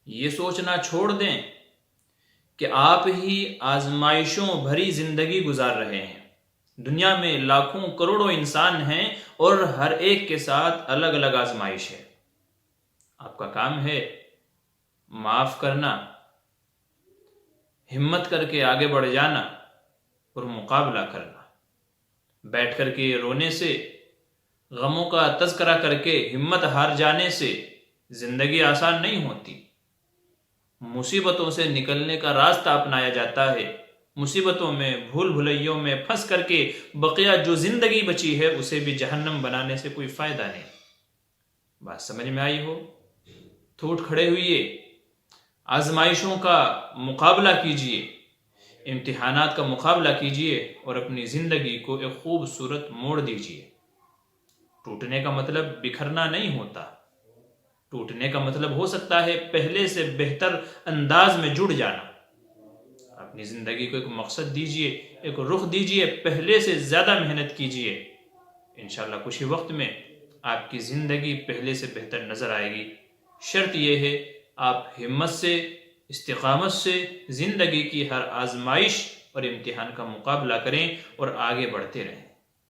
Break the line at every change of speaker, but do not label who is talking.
یہ سوچنا چھوڑ دیں کہ آپ ہی آزمائشوں بھری زندگی گزار رہے ہیں۔ دنیا میں لاکھوں کروڑوں انسان ہیں اور ہر ایک کے ساتھ الگ الگ آزمائش ہے۔ آپ کا کام ہے معاف کرنا، ہمت کر کے آگے بڑھ جانا اور مقابلہ کرنا۔ بیٹھ کر کے رونے سے، غموں کا تذکرہ کر کے ہمت ہار جانے سے زندگی آسان نہیں ہوتی۔ مصیبتوں سے نکلنے کا راستہ اپنایا جاتا ہے۔ مصیبتوں میں، بھول بھلیوں میں پھنس کر کے بقیہ جو زندگی بچی ہے اسے بھی جہنم بنانے سے کوئی فائدہ نہیں۔ بات سمجھ میں آئی ہو تو اٹھ کھڑے ہوئیے، آزمائشوں کا مقابلہ کیجئے، امتحانات کا مقابلہ کیجئے اور اپنی زندگی کو ایک خوبصورت موڑ دیجئے۔ ٹوٹنے کا مطلب بکھرنا نہیں ہوتا۔ ٹوٹنے کا مطلب ہو سکتا ہے پہلے سے بہتر انداز میں جڑ جانا۔ اپنی زندگی کو ایک مقصد دیجئے، ایک رخ دیجئے، پہلے سے زیادہ محنت کیجئے۔ انشاءاللہ کچھ ہی وقت میں آپ کی زندگی پہلے سے بہتر نظر آئے گی۔ شرط یہ ہے آپ ہمت سے، استقامت سے زندگی کی ہر آزمائش اور امتحان کا مقابلہ کریں اور آگے بڑھتے رہیں۔